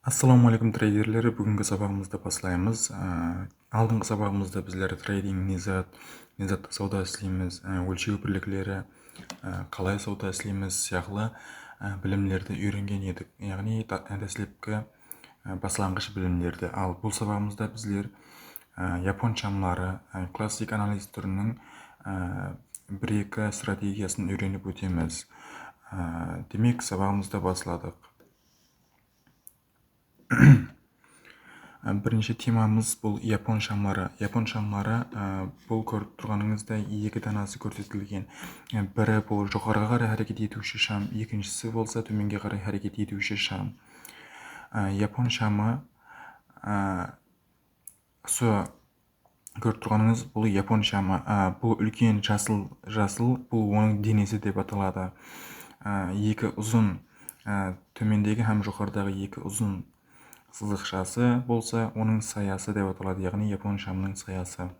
Ассалаумағалейкум трейдерлері, бүгінгі сабағымызды бастаймыз. Алдыңғы сабағымызда біздер трейдинг, низат сауда істейміз, өлшеу бірліктері, қалай сауда істейміз сияқты білімдерді үйренген едік. Яғни тәсіліпкі басланғыш білімдерді. Ал бұл сабағымызда біздер япон шамлары, классик анализ түрінің бір-екі стратегиясын үйреніп өтеміз. Демек, сабағымызда басладық. Бірінші темамыз бұл япон шамлары. Япон шамлары бұл көріп тұрғаныңыздай екі данасы көрсетілген. Бірі бұл жоғарыға қарай харекет етуші шам, екіншісі болса төменге қарай харекет етуші шам. Япон шамы көріп тұрғаныңыз бұл япон шамы. Бұл үлкен жасыл, бұл оның денесі деп аталады. Екі ұзын, төмендегі һәм жоғарыдағы екі ұзын сызықшасы болса, оның саясы деп аталады, яғни япон шамының саясы.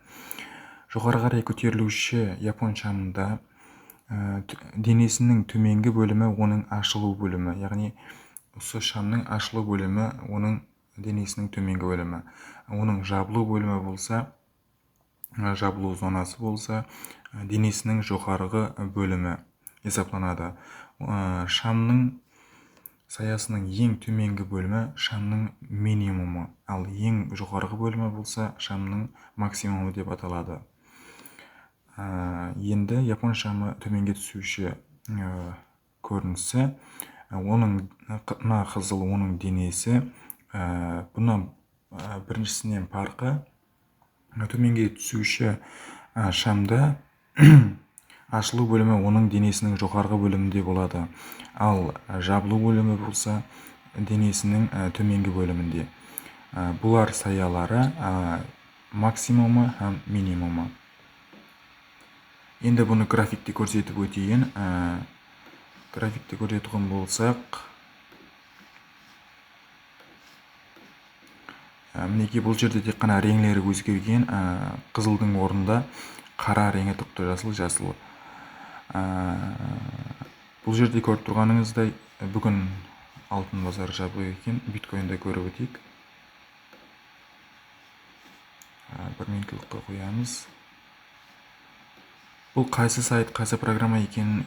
Жоғары қарай көтерілуші япон шамында денесінің төменгі бөлімі оның ашылу бөлімі, яғни осы шамның ашылу бөлімі оның денесінің төменгі бөлімі. Оның жабылу бөлімі болса, жабылу зонасы болса, денесінің жоғарғы бөлімі есептелінеді. Шамның саясының ең төменгі бөлімі шамның минимумы, ал ең жоғарғы бөлімі болса шамның максимумы деп аталады. Енді япон шамы төменге түсуші көрінісі, оның қызыл оның денесі, бұны біріншісінен парқы төменге түсуші шамда ашылу бөлімі оның денесінің жоғарғы бөлімінде болады, ал жабылу бөлімі болса денесінің төменгі бөлімінде. Бұлар саялары максимумы һәм минимумы. Енді бұны графикте көрсетіп өтейін. Графикте көрсеткен болсақ, мінекей бұл жерде тек қана реңлері өзгерген, қызылдың орнында қара реңі тұқты, жасыл. Бұл жерде көріп тұрғаныңыздай бүгін алтын базары жабық екен. Биткоинді көріп өтейік. Бір минуттыққа қоямыз. Бұл қайсы сайт, қайсы программа екенін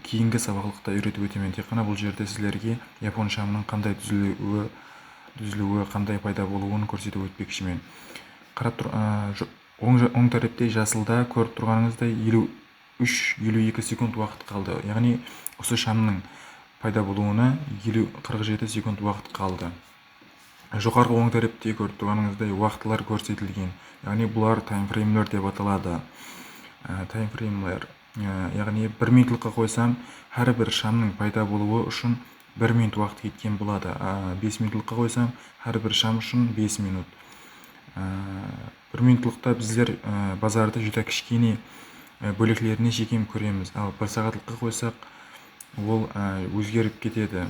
кейінгі сабақта үйретіп өтемін. Тек қана бұл жерде сіздерге япон шамының қандай түзілуі, қандай пайда болуын көрсетіп өтпекшімін. Қарап тұр, оң тарапта жасылда көріп тұрғаныңыздай 53-52 секунд уақыт қалды. Яғни осы шамның пайда болуына 47 секунд уақыт қалды. Жоғарғы оң тарапта көріп тұрғаныңыздай уақытлар көрсетілген. Яғни бұлар таймфреймлер деп аталады. Таймфреймлер, яғни 1 минутлыққа қойсам, әрбір шамның пайда болуы үшін 1 минут уақыт кеткен болады. 5 минутлыққа қойсам, әрбір шам үшін 5 минут. 1 минутлықта біздер базарды жүті кішкене бөліклеріне жекем көреміз, ал 1 сағатлыққа қойсақ, ол өзгеріп кетеді.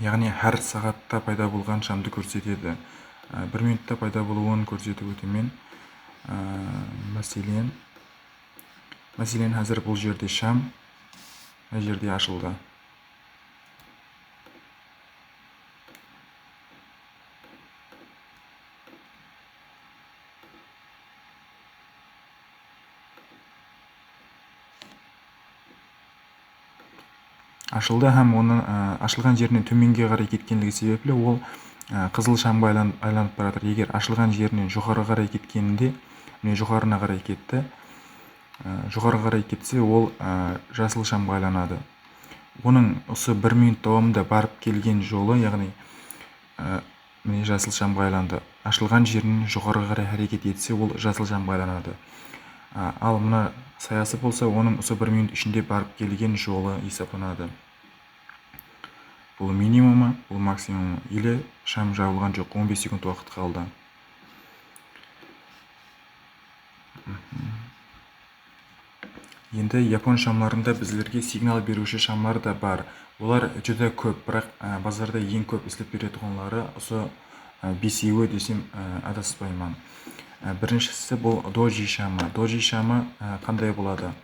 Яғни әр сағатта пайда болған шамды көрсетеді. 1 минутта пайда болуын көрсетіп өтемін. Мәселен, қазір бұл жерде шам, бұл жерде ашылды. Ашылды һәм оның ашылған жерінен төменге қарай кеткендігі себеплі ол қызыл шамға айланып баратыр. Егер ашылған жерінен жоғары қарай кеткенінде, жоғарына қарай кетті, жоғары қарай кетсе, ол жасыл шамға айланады. Оның осы 1 минут давамында барып келген жолы, яғни жасыл шамға айланды. Ашылған жерінен жоғары қарай әрекет етсе, ол жасыл шамға айланады. Ал мына саясы болса, оның осы 1 минут ішінде барып келген жолы есептелінеді. Бұл минимумы, бұл максимумы. Или шам жабылған жоқ, 15 секунд уақыт қалды. Енді япон шамларында біздерге сигнал беруші шамлар да бар. Олар жүді көп, бірақ базарда ең көп істеп беретінлері осы 5-еуі десем адаспаймын. Біріншісі бұл дожи шамы. Дожи шамы қандай болады?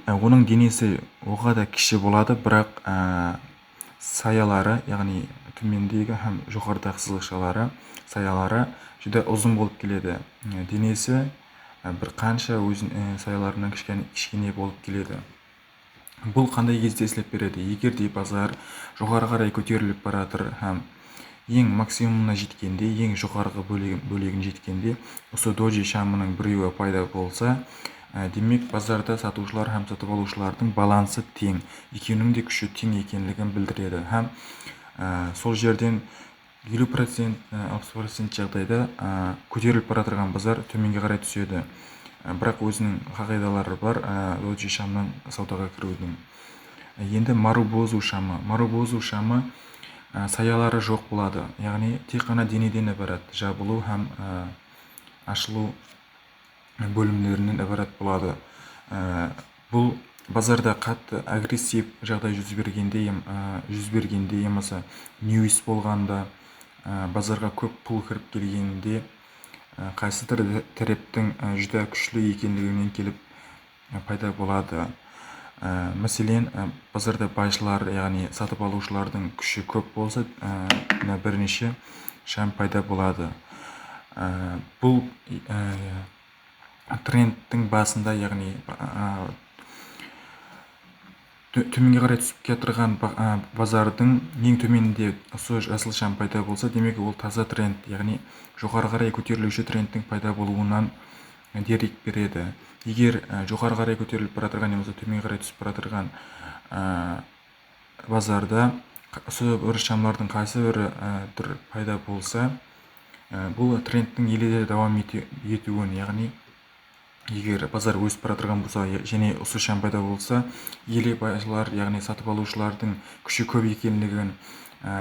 Оның денесі оға да кіші болады, бірақ саялары, яғни төмендегі һәм жоғарыдағы сызықшалары, саялары juda ұзын болып келеді. Денесі бір қанша саяларынан кішкене болып келеді. Бұл қандай кезде істеп береді? Егер де базар жоғары қарай көтеріліп бара жатыр һәм ең максимумына жеткенде, ең жоғарғы бөлігін жеткенде, осы доджи шамының біреуі пайда болса, демек базарда сатушылар һәм сатып алушылардың балансы тең, екеуінің де күші тең екенлігін білдіреді. Һәм сол жерден 50%, 60% жағдайда көтеріліп бара жатқан базар төменге қарай түседі. Бірақ өзінің қағидалары бар доджи шамның саудаға кірудің. Енді марубозу шамы саялары жоқ болады, яғни тек қана денеден ібарат, жабылу һәм ашылу бөлімдерінен ібарат болады. Бұл базарда қатты агрессив жағдай жүз бергенде емаса ньюс болғанда, базарға көп пұл кіріп келгенде, қайсыдыр тәрептің жүдә күшлі екенлігінен келіп пайда болады. Мәселен, базарда байшылар, яғни сатып алушылардың күші көп болса, бірнеше шам пайда болады. Бұл трендтің басында, яғни төменге қарай түсіп кетірген базардың ең төменінде осы жасыл шам пайда болса, демек ол таза тренд, яғни жоғары қарай көтерілуші трендтің пайда болуынан дерек береді. Егер жоғары қарай көтеріліп бара жатырған немесе төмен қарай түсіп бара жатырған базарда осы бір шамлардың қайсы бірі пайда болса, бұл трендтің еледе давам етуін, яғни егер базар өсіп бара жатырған болса және осы шам пайда болса, еле байшылар, яғни сатып алушылардың күші көп екенлігін,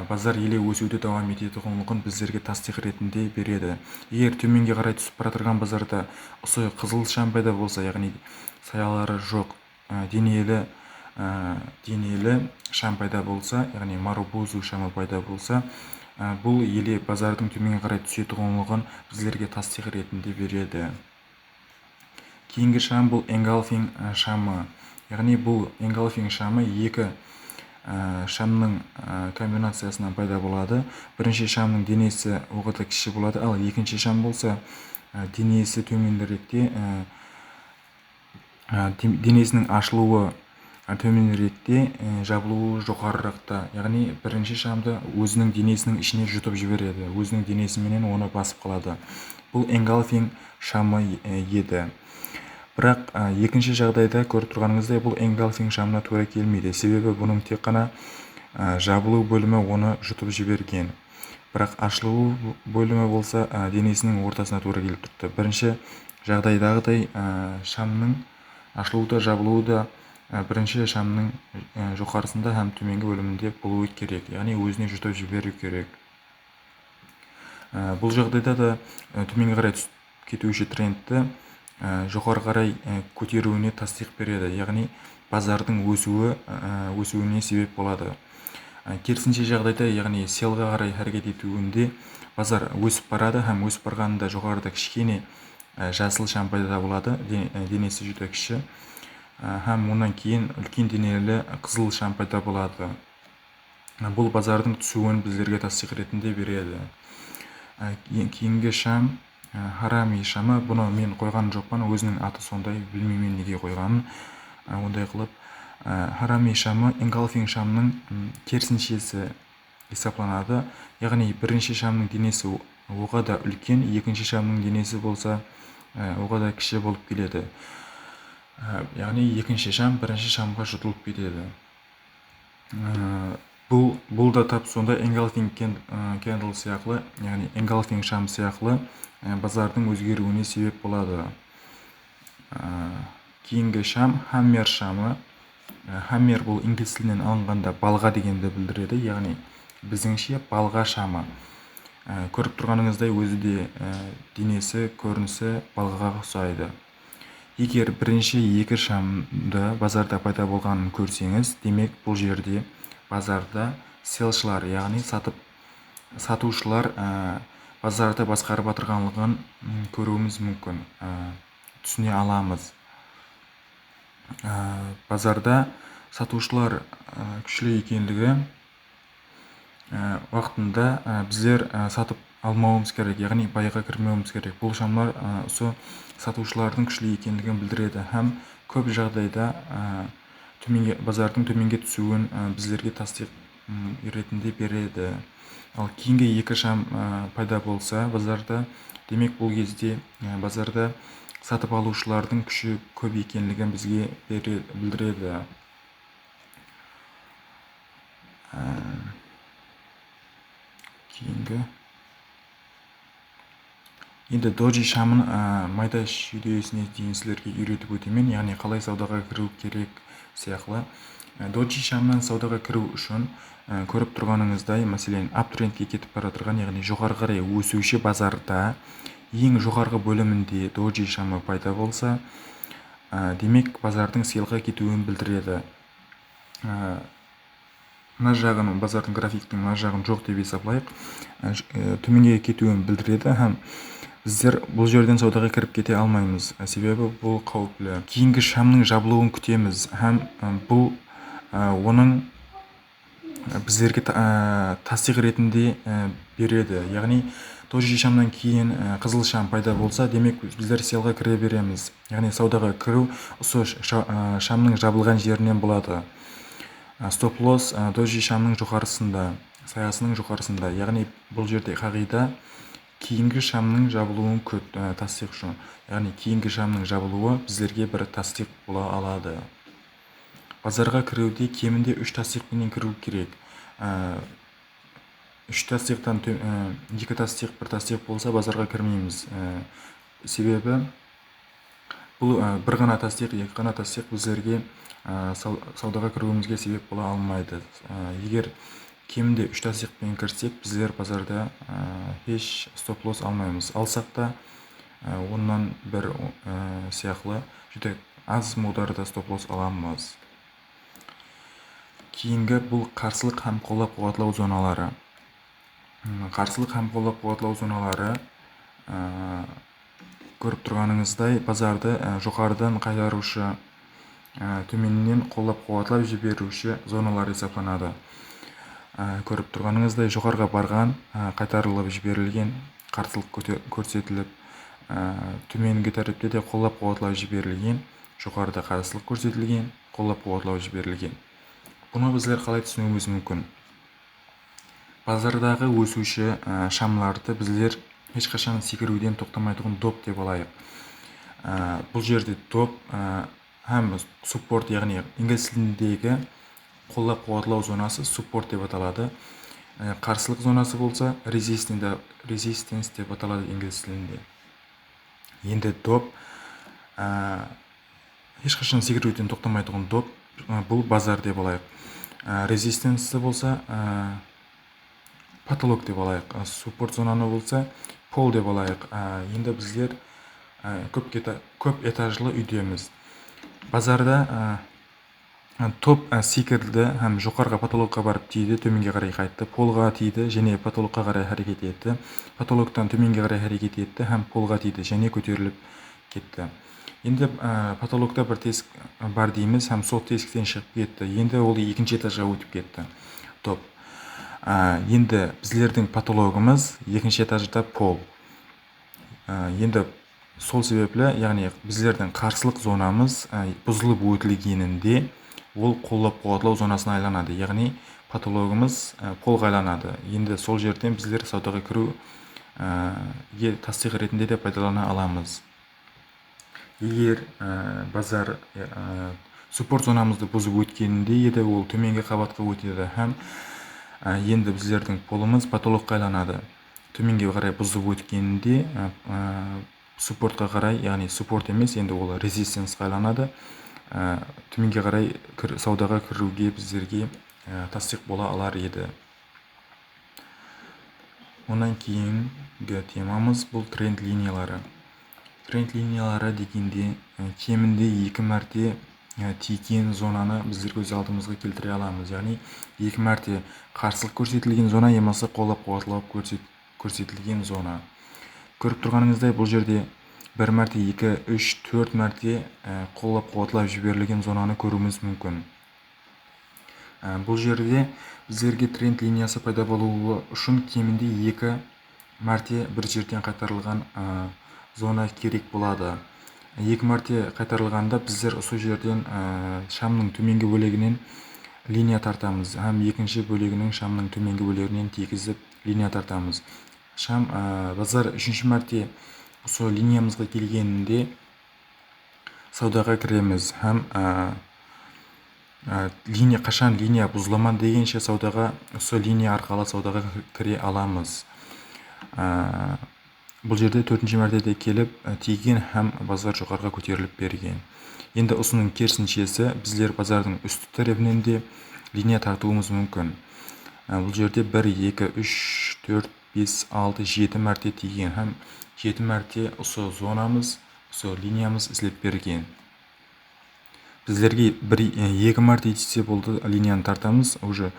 базар еле өсуді давам ететұғынлығын біздерге тасдиқ ретінде береді. Егер төменге қарай түсіп бара жатырған базарда осы қызыл шам пайда болса, яғни саялары жоқ, денелі шам пайда болса, яғни марубозу шамы пайда болса, бұл еле базардың төменге қарай түсетұғынлығын біздерге тасдиқ ретінде береді. Кейінгі шам бұл engulfing шамы. Яғни бұл engulfing шамы екі шамның комбинациясынан пайда болады. Бірінші шамның денесі оғыда кіші болады, ал екінші шам болса, денесі төменіректе, денесінің ашылуы төменіректе, жабылуы жоғарырақта. Яғни бірінші шамды өзінің денесінің ішіне жұтып жібереді, өзінің денесіменен оны басып қалады. Бұл engulfing шамы еді. Бірақ екінші жағдайда көріп тұрғаныңыздай бұл engulfing шамына тура келмейді. Себебі бұның тек қана жабылу бөлімі оны жұтып жіберген. Бірақ ашылу бөлімі болса денесінің ортасына тура келіп тұрды. Бірінші жағдайдағыдай шамның ашылуы да жабылуы да бірінші шамның жоғарысында һәм төменгі бөлімінде болуы керек, яғни өзіне жұтып жіберу керек. Бұл жағдайда да төменге қарай түсіп кетуші трендті жоғары қарай көтеруіне тасдиқ береді, яғни базардың өсуіне себеп болады. Керісінше жағдайда, яғни селға қарай әрекет етуінде базар өсіп барады һәм өсіп барғанда жоғарыда кішкене жасыл шам пайда болады, денесі жүдә кіші, һәм онан кейін үлкен денелі қызыл шам пайда болады. Бұл базардың түсуін біздерге тасдиқ ретінде береді. Кейінгі шам харами шамы. Бұны мен қойған жоқпын, өзінің аты сондай, білмеймін неге қойғанын. Ондай қылып, харами шамы engulfing шамның керісіншесі есептелінеді. Яғни бірінші шамның денесі оға да үлкен, екінші шамның денесі болса оға да кіші болып келеді. Яғни екінші шам бірінші шамға жұтылып кетеді. Бұл да тап сонда engulfing candle сияқлы, яғни engulfing шам сияқлы базардың өзгеруіне себеп болады. Кейінгі шам хаммер шамы. Хаммер бұл инглиз тілінен алынғанда балға дегенді білдіреді, яғни біздіңше балға шамы. Көріп тұрғаныңыздай өзі де денесі, көрінісі балғаға ұқсайды. Егер бірінші екі шамды базарда пайда болғанын көрсеңіз, демек бұл жерде базарда селшылар, яғни сатушылар базарды басқарып отырғанлығын көруіміз мүмкін, түсіне аламыз. Базарда сатушылар күшлі екенлігі уақытында біздер сатып алмауымыз керек, яғни байға кірмеуіміз керек. Бұл шамдар осы сатушылардың күшлі екендігін білдіреді һәм көп жағдайда базардың төменге түсуін біздерге тасдиқ ретінде береді. Ал кейінгі екі шам пайда болса базарда, демек бұл кезде базарда сатып алушылардың күші көп екенлігін бізге білдіреді. Кейінгі енді доджи шамын майда жүйесіне дейін сіздерге үйретіп өтемін, яғни қалай саудаға кіру керек сияқты. Доджи шамнан саудаға кіру үшін көріп тұрғаныңыздай, мәселен аптрендке кетіп бара тұрған, яғни жоғары қарай өсуші базарда ең жоғарғы бөлімінде доджи шамы пайда болса, демек базардың сейлға кетуін білдіреді. Мына жағын, базардың графиктің мына жағын жоқ деп есептейік, төменге кетуін білдіреді һәм біздер бұл жерден саудаға кіріп кете алмаймыз, себебі бұл қауіплі. Кейінгі шамның жабылуын күтеміз һәм бұл оның біздерге тасдиқ ретінде береді. Яғни доджи шамнан кейін қызыл шам пайда болса, демек біздер сейлға кіре береміз. Яғни саудаға кіру осы шамның жабылған жерінен болады. Стоп-лосс доджи шамның жоғарысында, саясының жоғарысында. Яғни бұл жерде қағида кейінгі шамның жабылуын тасдиқ үшін. Яғни кейінгі шамның жабылуы біздерге бір тасдиқ бола алады. Базарға кіруде кемінде 3 тасдиқпенен кіру керек. 3 тасдиқтан 2 тасдиқ, 1 тасдиқ болса базарға кірмейміз. Себебі бұл бір ғана тасдиқ, екі ғана тасдиқ біздерге саудаға кіруімізге себеп бола алмайды. Егер кемінде 3 тасдиқпен кірсек, біздер базарда еш стоп-лосс алмаймыз. Алсақ та оннан бір сияқты жүдек аз мударда стоп-лосс аламыз. Кейінгі бұл қарсылық һәм қолап қуатлау зоналары. Қарсылық һәм қолап қуатлау зоналары көріп тұрғаныңыздай базарды жоғарыдан қайтарушы, төменнен қолап қуатлап жіберуші зоналар есептелінеді. Көріп тұрғаныңыздай жоғарға барған, қайтарылып жіберілген, қарсылық көрсетіліп, төменгі тәріпте де қолап қуатлап жіберілген, жоғарыда қарсылық көрсетілген, қолап қуатлап жіберілген. Бұны біздер қалай түсінуіміз мүмкін? Базардағы өсуші шамларды біздер ешқашан секіруден тоқтамайтұғын доп деп алайық. Бұл жерде доп һәм суппорт, яғни инглиз тіліндегі қолап қуатлау зонасы суппорт деп аталады. Қарсылық зонасы болса resistance деп аталады инглиз тілінде. Енді доп ешқашан секіруден тоқтамайтұғын доп, бұл базар деп алайық. Resistance болса потолок деп алайық. Суппорт зонаны болса пол деп алайық. Енді біздер көп этажлы үйдеміз. Базарда топ секірді һәм жоғарғы потолокқа барып тиді, төменге қарай қайтты, полға тиді және потолокқа қарай харекет етті. Потолоктан төменге қарай харекет етті һәм полға тиді және көтеріліп кетті. Енді потолокта бір тесік бар дейміз һәм сол тесіктен шығып кетті. Енді ол екінші этажға өтіп кетті. Топ. Енді біздердің потологымыз екінші этажда пол. Енді сол себеплі, яғни біздердің қарсылық зонамыз бұзылып өтілгенінде ол қолап қуатлау зонасына айланады. Яғни потологымыз полға айланады. Енді сол жерден біздер саудаға кіру тасдиқ ретінде де пайдалана аламыз. Егер базар суппорт зонамызды бұзып өткенінде еді, ол төменгі қабатқа өтеді һәм енді біздердің полымыз потолокқа айланады. Төменге қарай бұзып өткенінде суппортқа қарай, яғни суппорт емес, енді ол резистенсқа айланады. Төменге қарай саудаға кіруге біздерге тасдиқ бола алар еді. Онан кейінгі темамыз бұл тренд линиялары. Тренд линиялары дегенде кемінде 2 мәрте тиген зонаны біздер көз алдымызға келтіре аламыз. Яғни 2 мәрте қарсылық көрсетілген зона, емасы қолап қуатлап көрсетілген зона. Көріп тұрғаныңыздай бұл жерде 1 мәрте, 2, 3, 4 мәрте қолап қуатлап жіберілген зонаны көруіміз мүмкін. Бұл жерде біздерге тренд линиясы пайда болуы үшін кемінде 2 мәрте бір жерден қайтарылған зона керек болады. 2 мәрте қайтарылғанда біздер сол жерден шамның төменгі бөлігінен линия тартамыз, һәм екінші бөлігінің шамның төменгі бөлігінен тигізіп линия тартамыз. Базар 3-ші мәрте сол линиямызға келгенінде саудаға кіреміз, һәм қашан линия бұзыламан дегенше саудаға, сол линия арқылы саудаға кіре аламыз. Бұл жерде 4-ші мәртеде келіп тиген, һәм базар жоғарға көтеріліп берген. Енді осының керісіншесі, біздер базардың үсті тарабынан де линия тартуымыз мүмкін. Бұл жерде 1, 2, 3, 4, 5, 6, 7 мәрте тиген, һәм 7 мәрте осы зонамыз, осы линиямыз ізлеп берген. Біздерге 2 мәрте тисе болды, линияны тартамыз, уже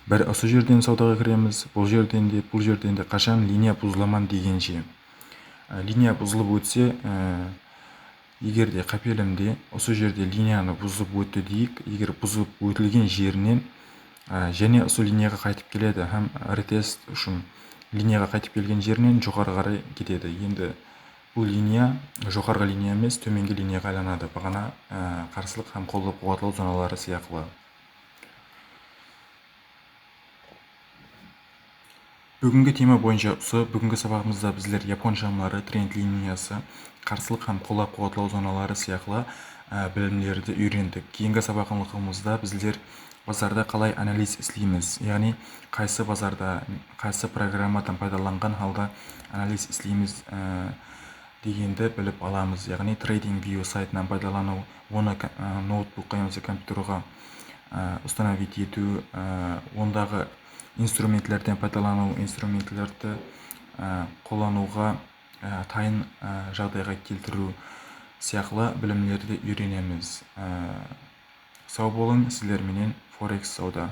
бір осы жерден саудаға кіреміз, бұл жерден де қашан линия бұзыламан дегенше. Линия бұзылып өтсе, егер де қапелімде осы жерде линияны бұзып өтті дейік, егер бұзып өтілген жерінен және осы линияға қайтып келеді, һәм ретест үшін линияға қайтып келген жерінен жоғары қарай кетеді. Енді бұл линия жоғарғы линия емес, төменгі линияға айланады, бағана қарсылық һәм қолдау қуаттылық зоналары сияқты. Бүгінгі тема бойынша бүгінгі сабағымызда біздер япон шамлары, тренд линиясы, қарсылық һәм қолдау қуаттылық зоналары сияқты білімдерді үйрендік. Кейінгі сабағымызда біздер базарда қалай анализ істейміз, яғни қайсы базарда, қайсы программадан пайдаланған халда анализ істейміз дегенді біліп аламыз. Яғни TradingView сайтынан пайдалану, оны ноутбукқа немесе компьютерға установить ету, ондағы инструментлерден пайдалану, инструментлерді қолдануға тайын жағдайға келтіру сияқты білімдерді үйренеміз. Сау болың, сіздерменен Форекс сауда.